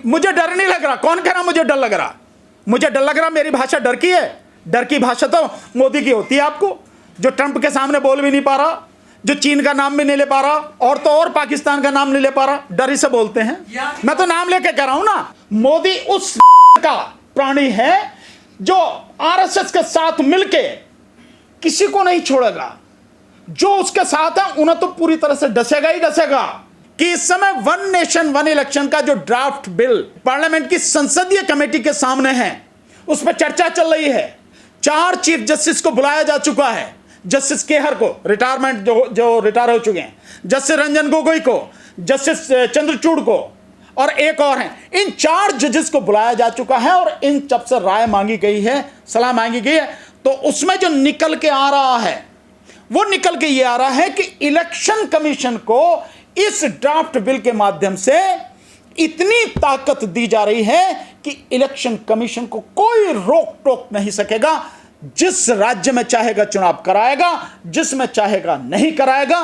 मुझे डर नहीं लग रहा। कौन कह रहा मुझे डर लग रहा? मुझे डर लग रहा, मेरी भाषा डर की है। डर की भाषा तो मोदी की होती है आपको, जो ट्रंप के सामने बोल भी नहीं पा रहा, जो चीन का नाम भी नहीं ले पा रहा, और तो और पाकिस्तान का नाम नहीं ले पा रहा, डर ही से बोलते हैं। मैं तो नाम लेके कह रहा हूं ना, मोदी उस का प्राणी है जो आरएसएस के साथ मिलके किसी को नहीं छोड़ेगा। जो उसके साथ है उन्हें तो पूरी तरह से डसेगा ही डसेगा। कि इस समय वन नेशन वन इलेक्शन का जो ड्राफ्ट बिल पार्लियामेंट की संसदीय कमेटी के सामने है, उस पर चर्चा चल रही है। 4 चीफ जस्टिस को बुलाया जा चुका है। जस्टिस केहर को, रिटायरमेंट जो रिटायर हो चुके हैं, जस्टिस रंजन गोगोई को, जस्टिस चंद्रचूड़ को, और एक और हैं। इन 4 जजेस को बुलाया जा चुका है और इन सब से राय मांगी गई है, सलाह मांगी गई है। तो उसमें जो निकल के आ रहा है वो निकल के ये आ रहा है कि इलेक्शन कमीशन को इस ड्राफ्ट बिल के माध्यम से इतनी ताकत दी जा रही है कि इलेक्शन कमीशन को कोई रोक टोक नहीं सकेगा। जिस राज्य में चाहेगा चुनाव कराएगा, जिसमें चाहेगा नहीं कराएगा।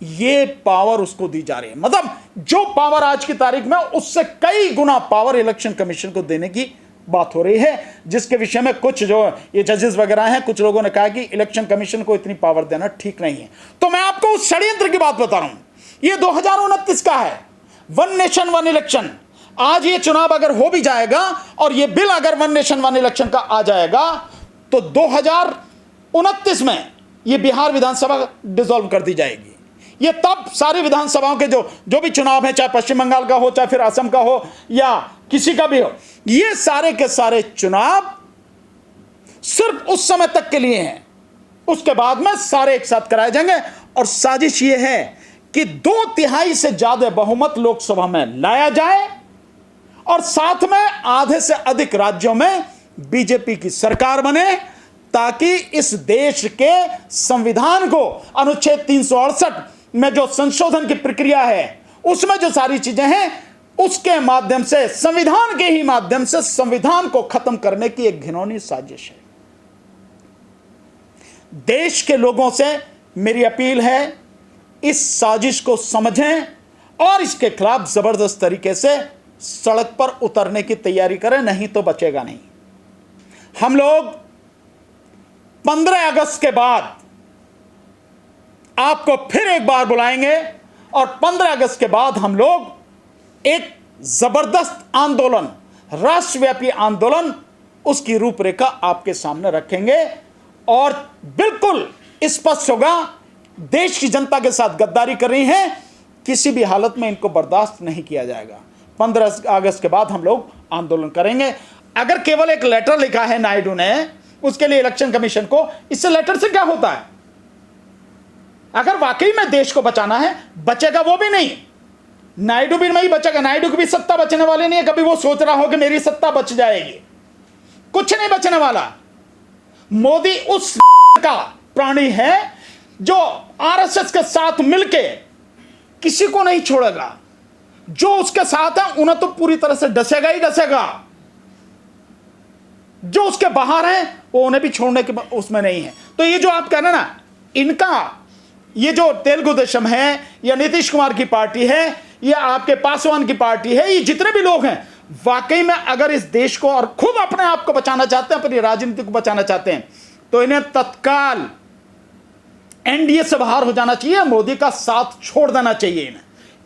ये पावर उसको दी जा रही है। मतलब जो पावर आज की तारीख में, उससे कई गुना पावर इलेक्शन कमीशन को देने की बात हो रही है, जिसके विषय में कुछ जो ये जजेस वगैरह हैं, कुछ लोगों ने कहा कि इलेक्शन कमीशन को इतनी पावर देना ठीक नहीं है। तो मैं आपको उस षड्यंत्र की बात बता रहा हूं। ये 2029 का है, वन नेशन वन इलेक्शन। आज ये चुनाव अगर हो भी जाएगा और ये बिल अगर वन नेशन वन इलेक्शन का आ जाएगा, तो 2029 में ये बिहार विधानसभा डिसॉल्व कर दी जाएगी। ये तब सारी विधानसभाओं के जो भी चुनाव है, चाहे पश्चिम बंगाल का हो, चाहे फिर असम का हो, या किसी का भी हो, ये सारे के सारे चुनाव सिर्फ उस समय तक के लिए हैं। उसके बाद में सारे एक साथ कराए जाएंगे। और साजिश ये है कि 2/3 से ज्यादा बहुमत लोकसभा में लाया जाए और साथ में आधे से अधिक राज्यों में बीजेपी की सरकार बने, ताकि इस देश के संविधान को अनुच्छेद 368 में जो संशोधन की प्रक्रिया है, उसमें जो सारी चीजें हैं, उसके माध्यम से, संविधान के ही माध्यम से संविधान को खत्म करने की एक घिनौनी साजिश है। देश के लोगों से मेरी अपील है, इस साजिश को समझें और इसके खिलाफ जबरदस्त तरीके से सड़क पर उतरने की तैयारी करें, नहीं तो बचेगा नहीं। हम लोग 15 अगस्त के बाद आपको फिर एक बार बुलाएंगे और 15 अगस्त के बाद हम लोग एक जबरदस्त आंदोलन, राष्ट्रव्यापी आंदोलन, उसकी रूपरेखा आपके सामने रखेंगे। और बिल्कुल स्पष्ट होगा, देश की जनता के साथ गद्दारी कर रही है, किसी भी हालत में इनको बर्दाश्त नहीं किया जाएगा। 15 अगस्त के बाद हम लोग आंदोलन करेंगे। अगर केवल एक लेटर लिखा है नायडू ने उसके लिए इलेक्शन कमीशन को, इससे लेटर से क्या होता है? अगर वाकई में देश को बचाना है, बचेगा वो भी नहीं, नायडू भी नहीं बचेगा। नायडू की भी सत्ता बचने वाली नहीं है। कभी वो सोच रहा हो कि मेरी सत्ता बच जाएगी, कुछ नहीं बचने वाला। मोदी उस का प्राणी है जो आरएसएस के साथ मिलके किसी को नहीं छोड़ेगा। जो उसके साथ है उन्हें तो पूरी तरह से डसेगा ही डसेगा। जो उसके बाहर है वो उन्हें भी छोड़ने के उसमें नहीं है। तो ये जो आप कह रहे हैं ना, इनका ये जो तेलुगु देशम है, या नीतीश कुमार की पार्टी है, या आपके पासवान की पार्टी है, ये जितने भी लोग हैं, वाकई में अगर इस देश को और खुद अपने आप को बचाना चाहते हैं, अपनी राजनीति को बचाना चाहते हैं, तो इन्हें तत्काल एनडीए से बाहर हो जाना चाहिए, मोदी का साथ छोड़ देना चाहिए।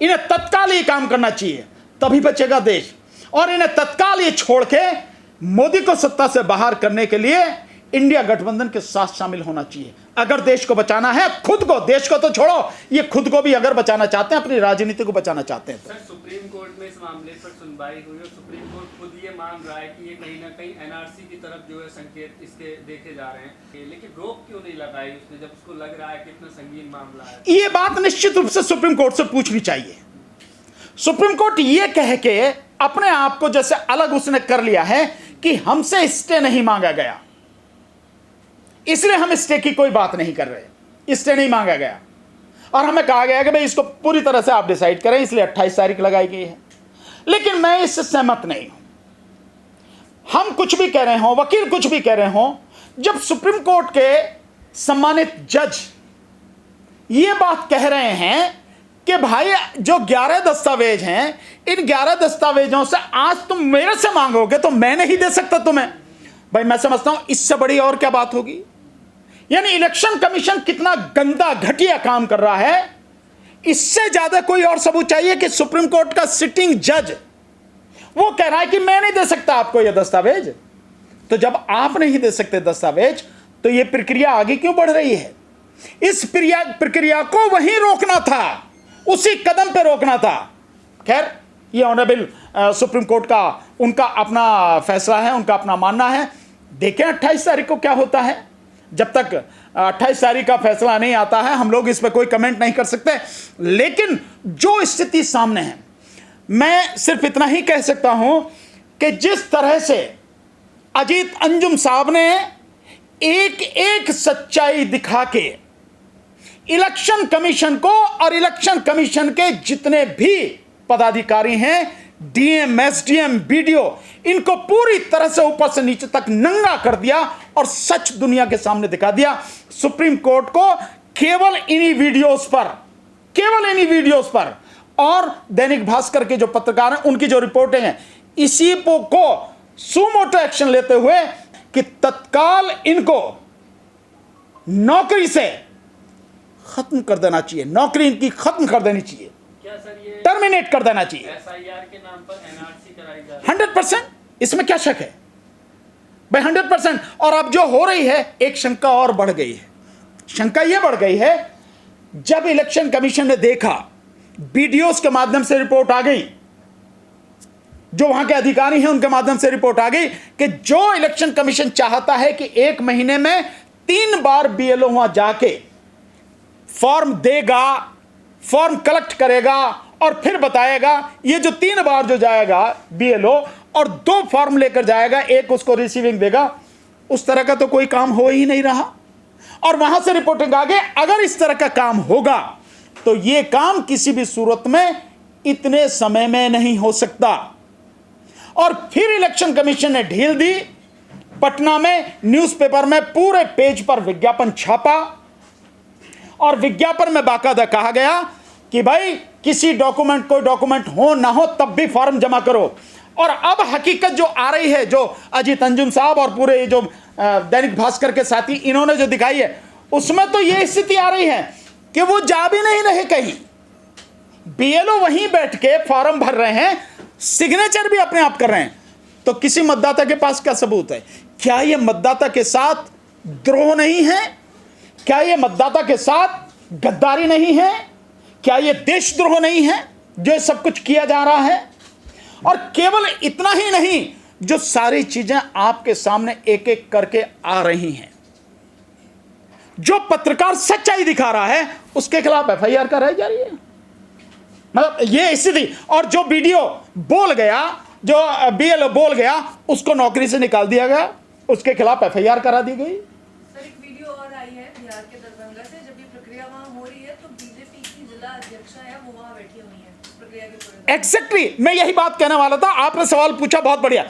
इन्हें तत्काल ये काम करना चाहिए, तभी बचेगा देश। और इन्हें तत्काल ये छोड़ के मोदी को सत्ता से बाहर करने के लिए इंडिया गठबंधन के साथ शामिल होना चाहिए। अगर देश को बचाना है, खुद को, देश को तो छोड़ो, ये खुद को भी अगर बचाना चाहते हैं, अपनी राजनीति को बचाना चाहते हैं। सर, सुप्रीम कोर्ट में इस मामले पर सुनवाई हुई और सुप्रीम कोर्ट खुद ये मान रहा है कि ये कहीं ना कहीं एनआरसी की तरफ जो है संकेत इसके देखे जा रहे हैं, लेकिन रोक क्यों नहीं लगाई उसने, जब उसको लग रहा है कि इतना संगीन मामला है? ये बात निश्चित रूप से सुप्रीम कोर्ट से पूछनी चाहिए। सुप्रीम कोर्ट ये कह के अपने आप को जैसे अलग उसने कर लिया है कि हमसे स्टे नहीं मांगा गया, इसलिए हम स्टे की कोई बात नहीं कर रहे। स्टे नहीं मांगा गया और हमें कहा गया कि भाई इसको पूरी तरह से आप डिसाइड करें, इसलिए 28 तारीख लगाई गई है। लेकिन मैं इससे सहमत नहीं हूं। हम कुछ भी कह रहे हो, वकील कुछ भी कह रहे हो, जब सुप्रीम कोर्ट के सम्मानित जज ये बात कह रहे हैं कि भाई जो 11 दस्तावेज हैं, इन 11 दस्तावेजों से आज तुम मेरे से मांगोगे तो मैं नहीं दे सकता तुम्हें। भाई मैं समझता हूं इससे बड़ी और क्या बात होगी। यानी इलेक्शन कमीशन कितना गंदा घटिया काम कर रहा है, इससे ज्यादा कोई और सबूत चाहिए कि सुप्रीम कोर्ट का सिटिंग जज वो कह रहा है कि मैं नहीं दे सकता आपको यह दस्तावेज। तो जब आप नहीं दे सकते दस्तावेज तो यह प्रक्रिया आगे क्यों बढ़ रही है? इस प्रक्रिया को वहीं रोकना था, उसी कदम पे रोकना था। खैर ये ऑनरेबल सुप्रीम कोर्ट का उनका अपना फैसला है, उनका अपना मानना है। देखें 28 तारीख को क्या होता है। जब तक 28 तारीख का फैसला नहीं आता है हम लोग इस पर कोई कमेंट नहीं कर सकते। लेकिन जो स्थिति सामने है, मैं सिर्फ इतना ही कह सकता हूं कि जिस तरह से अजीत अंजुम साहब ने एक एक सच्चाई दिखा के इलेक्शन कमीशन को और इलेक्शन कमीशन के जितने भी पदाधिकारी हैं, डीएम, एसडीएम, बीडीओ, इनको पूरी तरह से ऊपर से नीचे तक नंगा कर दिया और सच दुनिया के सामने दिखा दिया। सुप्रीम कोर्ट को केवल इन्हीं वीडियोस पर और दैनिक भास्कर के जो पत्रकार हैं उनकी जो रिपोर्टें हैं, इसी को सुमोटो एक्शन लेते हुए कि तत्काल इनको नौकरी से खत्म कर देना चाहिए, नौकरी इनकी खत्म कर देनी चाहिए, क्या सर ये टर्मिनेट कर देना चाहिए। एसआईआर के नाम पर एनआरसी कराई जा रही है? 100%, इसमें क्या शक है भाई, 100%। और अब जो हो रही है, एक शंका और बढ़ गई है। शंका यह बढ़ गई है, जब इलेक्शन कमीशन ने देखा, बीडीओस के माध्यम से रिपोर्ट आ गई, जो वहां के अधिकारी हैं उनके माध्यम से रिपोर्ट आ गई कि जो इलेक्शन कमीशन चाहता है कि 1 महीने में 3 बार बीएलओ वहां जाके फॉर्म देगा, फॉर्म कलेक्ट करेगा और फिर बताएगा, ये जो 3 बार जो जाएगा बीएलओ और 2 फॉर्म लेकर जाएगा, एक उसको रिसीविंग देगा, उस तरह का तो कोई काम हो ही नहीं रहा। और वहां से रिपोर्टिंग आ गई, अगर इस तरह का काम होगा तो ये काम किसी भी सूरत में इतने समय में नहीं हो सकता। और फिर इलेक्शन कमीशन ने ढील दी, पटना में न्यूज़पेपर में पूरे पेज पर विज्ञापन छापा और विज्ञापन में बाकायदा कहा गया कि भाई किसी डॉक्यूमेंट, कोई डॉक्यूमेंट हो ना हो तब भी फॉर्म जमा करो। और अब हकीकत जो आ रही है, जो अजीत अंजुम साहब और पूरे जो दैनिक भास्कर के साथी इन्होंने जो दिखाई है, उसमें तो ये स्थिति आ रही है कि वो जा भी नहीं रहे कहीं, बीएलओ वहीं बैठ के फॉर्म भर रहे हैं, सिग्नेचर भी अपने आप कर रहे हैं। तो किसी मतदाता के पास क्या सबूत है? क्या ये मतदाता के साथ द्रोह नहीं है? क्या ये मतदाता के साथ गद्दारी नहीं है? क्या ये देशद्रोह नहीं है जो सब कुछ किया जा रहा है? और केवल इतना ही नहीं, जो सारी चीजें आपके सामने एक एक करके आ रही हैं, जो पत्रकार सच्चाई दिखा रहा है उसके खिलाफ एफआईआर कराई जा रही है। मतलब ये स्थिति, और जो वीडियो बोल गया, जो बीएलओ बोल गया, उसको नौकरी से निकाल दिया गया, उसके खिलाफ एफआईआर करा दी गई। सर एक वीडियो और आई है बिहार के दरभंगा से, जब ये प्रक्रिया वहाँ हो रही है तो बीजेपी की जिला अध्यक्षा है वो वहाँ बैठी हुई है प्रक्रिया के पूरे। एग्जैक्टली, मैं यही बात कहने वाला था, आपने सवाल पूछा, बहुत बढ़िया।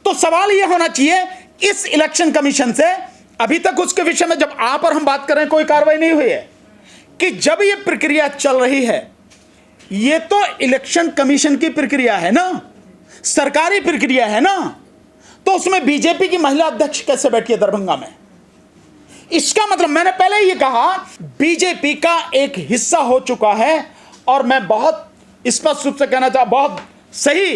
तो सवाल यह होना चाहिए इस इलेक्शन कमीशन से, अभी तक उसके विषय में जब आप और हम बात कर रहे हैं कोई कार्रवाई नहीं हुई है, कि जब यह प्रक्रिया चल रही है, ये तो इलेक्शन कमीशन की प्रक्रिया है ना, सरकारी प्रक्रिया है ना, तो उसमें बीजेपी की महिला अध्यक्ष कैसे बैठी है दरभंगा में? इसका मतलब मैंने पहले ही कहा, बीजेपी का एक हिस्सा हो चुका है। और मैं बहुत स्पष्ट रूप से कहना चाहता, बहुत सही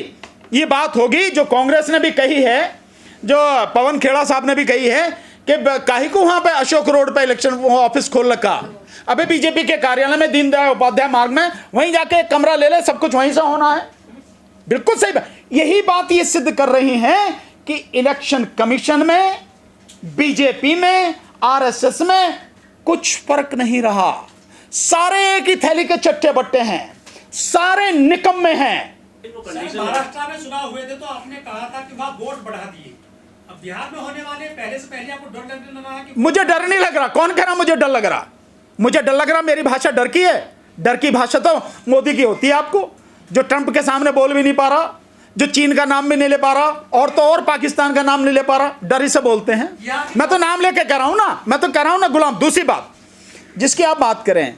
ये बात होगी जो कांग्रेस ने भी कही है, जो पवन खेड़ा साहब ने भी कही है कि काहे को वहां पे अशोक रोड पे इलेक्शन ऑफिस खोल रखा। अबे बीजेपी के कार्यालय में, दीनदयाल उपाध्याय मार्ग में, वहीं जाके एक कमरा ले ले, सब कुछ वहीं से होना है। बिल्कुल सही बात। यही बात ये सिद्ध कर रही हैं कि इलेक्शन कमीशन में, बीजेपी में, आरएसएस में कुछ फर्क नहीं रहा। सारे एक ही थैली के चट्टे बट्टे हैं, सारे निकम्मे हैं। महाराष्ट्र में चुनाव हुए थे तो आपने कहा था कि वहां वोट बढ़ा दिए, अब बिहार में होने वाले पहले आपको डर लगने लगा कि? मुझे डर नहीं लग रहा। कौन कह रहा मुझे डर लग रहा? मुझे डर लग रहा, मेरी भाषा डर की है। डर की भाषा तो मोदी की होती है। आपको जो ट्रंप के सामने बोल भी नहीं पा रहा, जो चीन का नाम भी नहीं ले पा रहा, और तो और पाकिस्तान का नाम नहीं ले पा रहा, डर ही से बोलते हैं। मैं तो नाम लेके कह रहा हूं ना, मैं तो कह रहा हूं ना गुलाम। दूसरी बात जिसकी आप बात करें,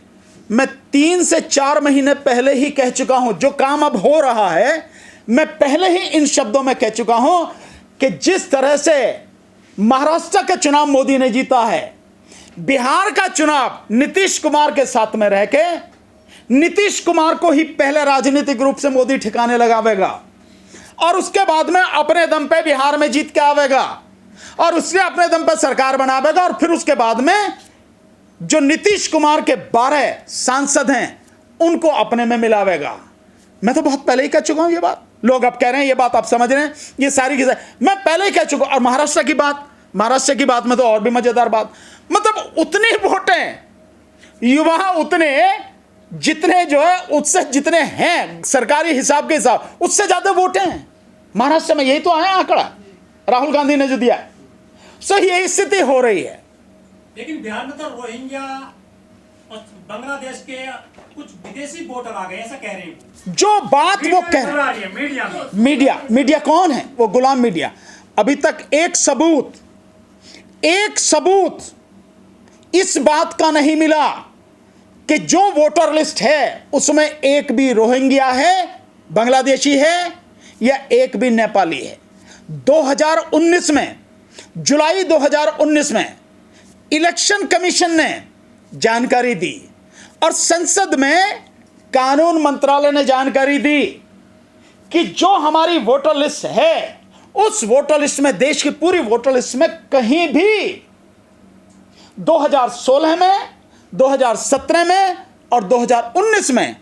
मैं 3 से 4 महीने पहले ही कह चुका हूं, जो काम अब हो रहा है मैं पहले ही इन शब्दों में कह चुका हूं कि जिस तरह से महाराष्ट्र का चुनाव मोदी ने जीता है, बिहार का चुनाव नीतीश कुमार के साथ में रह के नीतीश कुमार को ही पहले राजनीतिक रूप से मोदी ठिकाने लगावेगा और उसके बाद में अपने दम पे बिहार में जीत के आवेगा और उससे अपने दम पे सरकार बनावेगा और फिर उसके बाद में जो नीतीश कुमार के 12 सांसद हैं उनको अपने में मिलावेगा। मैं तो बहुत पहले ही कह चुका हूं ये बात। लोग अब कह रहे हैं ये बात आप समझ रहे हैं, ये सारी चीजें मैं पहले ही कह चुका हूं। और महाराष्ट्र की बात में तो और भी मजेदार बात, मतलब उतनी वोटें युवा उतने जितने जो है उससे जितने हैं सरकारी हिसाब के हिसाब उससे ज्यादा वोटें हैं महाराष्ट्र में। यही तो आया आंकड़ा राहुल गांधी ने जो दिया। सो यही स्थिति हो रही है। लेकिन बिहार में तो रोहिंग्या और बांग्लादेश के कुछ विदेशी वोटर आ गए, ऐसा कह रहे हैं। जो बात वो कह रहे हैं मीडिया में, मीडिया कौन है? वो गुलाम मीडिया। अभी तक एक सबूत इस बात का नहीं मिला कि जो वोटर लिस्ट है उसमें एक भी रोहिंग्या है, बांग्लादेशी है या एक भी नेपाली है। 2019 में, जुलाई 2019 में इलेक्शन कमीशन ने जानकारी दी और संसद में कानून मंत्रालय ने जानकारी दी कि जो हमारी वोटर लिस्ट है उस वोटर लिस्ट में, देश की पूरी वोटर लिस्ट में कहीं भी 2016 में, 2017 में और 2019 में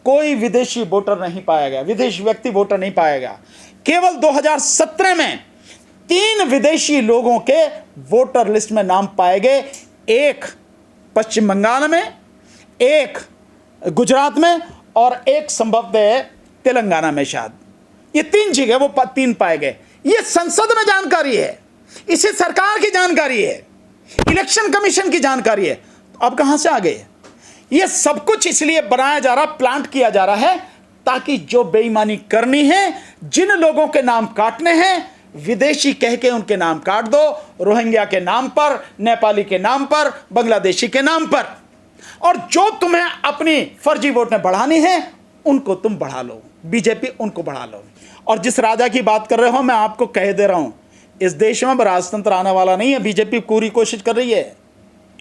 कोई विदेशी वोटर नहीं पाया गया, विदेशी व्यक्ति वोटर नहीं पाया गया। केवल 2017 में 3 विदेशी लोगों के वोटर लिस्ट में नाम पाए गए, एक पश्चिम बंगाल में, एक गुजरात में और एक संभवतः तेलंगाना में। शायद ये 3 जगह वो 3 पाए गए। ये संसद में जानकारी है, इसे सरकार की जानकारी है, इलेक्शन कमीशन की जानकारी है। अब कहां से आ गए? ये सब कुछ इसलिए बनाया जा रहा, प्लांट किया जा रहा है ताकि जो बेईमानी करनी है, जिन लोगों के नाम काटने हैं, विदेशी कह के उनके नाम काट दो, रोहिंग्या के नाम पर, नेपाली के नाम पर, बांग्लादेशी के नाम पर। और जो तुम्हें अपनी फर्जी वोट में बढ़ानी है उनको तुम बढ़ा लो, बीजेपी उनको बढ़ा लो। और जिस राजा की बात कर रहे हो, मैं आपको कह दे रहा हूं, इस देश में अब राजतंत्र आने वाला नहीं है। बीजेपी पूरी कोशिश कर रही है,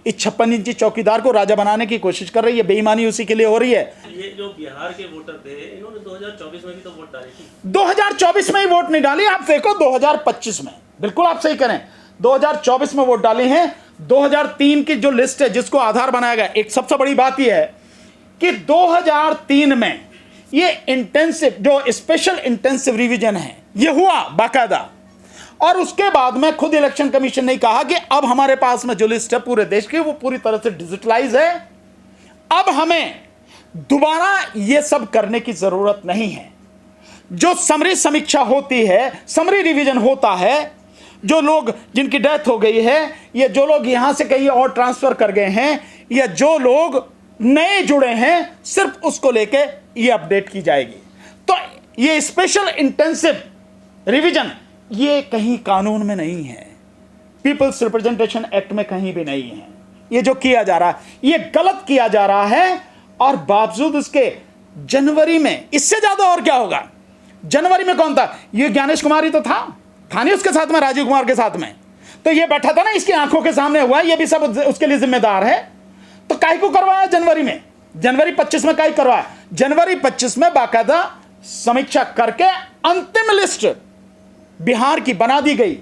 इस 56 इंची चौकीदार को राजा बनाने की कोशिश कर रही है, बेईमानी उसी के लिए हो रही है। ये जो बिहार के वोटर थे, इन्होंने 2024 में भी तो वोट डाली थी। 2024 में ही वोट नहीं डाली, आप देखो 2025 में, बिल्कुल आप सही करें, 2024 में वोट डाली हैं। 2003 की जो लिस्ट है जिसको आधार बनाया गया, एक सबसे बड़ी बात यह है कि 2003 में ये इंटेंसिव, जो स्पेशल इंटेंसिव रिवीजन है, ये हुआ बाकायदा। और उसके बाद में खुद इलेक्शन कमीशन ने कहा कि अब हमारे पास में जो लिस्ट है पूरे देश की, वो पूरी तरह से डिजिटलाइज है, अब हमें दोबारा ये सब करने की जरूरत नहीं है। जो समरी समीक्षा होती है, समरी रिवीजन होता है, जो लोग जिनकी डेथ हो गई है या जो लोग यहां से कहीं और ट्रांसफर कर गए हैं या जो लोग नए जुड़े हैं, सिर्फ उसको लेके ये अपडेट की जाएगी। तो ये स्पेशल इंटेंसिव रिवीजन ये कहीं कानून में नहीं है, पीपल्स रिप्रेजेंटेशन एक्ट में कहीं भी नहीं है। ये जो किया जा रहा है ये गलत किया जा रहा है। और बावजूद उसके जनवरी में, इससे ज्यादा और क्या होगा, जनवरी में कौन था? ये ज्ञानेश कुमार ही तो था नहीं उसके साथ में, राजीव कुमार के साथ में। तो ये बैठा था ना, इसकी आंखों के सामने हुआ, ये भी सब उसके लिए जिम्मेदार है। तो काहे को करवाया जनवरी में? जनवरी 25 में काहे करवाया? जनवरी 25 में बाकायदा समीक्षा करके अंतिम लिस्ट बिहार की बना दी गई।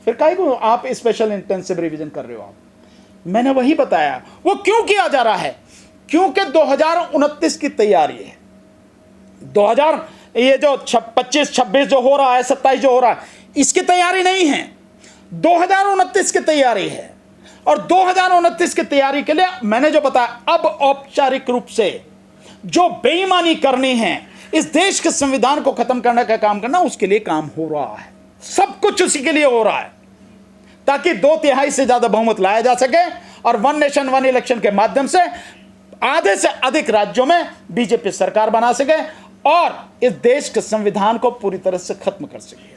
फिर काहे को आप स्पेशल इंटेंसिव रिवीजन कर रहे हो? आप, मैंने वही बताया वो क्यों किया जा रहा है, क्योंकि 2029 की तैयारी है। 2000 ये जो 25, 26 जो हो रहा है, 27 जो हो रहा है, इसकी तैयारी नहीं है, 2029 की तैयारी है। और 2029 की तैयारी के लिए मैंने जो बताया, अब औपचारिक रूप से जो बेईमानी करनी है, इस देश के संविधान को खत्म करने का काम करना, उसके लिए काम हो रहा है। सब कुछ उसी के लिए हो रहा है ताकि 2/3 से ज्यादा बहुमत लाया जा सके और 1 नेशन 1 इलेक्शन के माध्यम से आधे से अधिक राज्यों में बीजेपी सरकार बना सके और इस देश के संविधान को पूरी तरह से खत्म कर सके।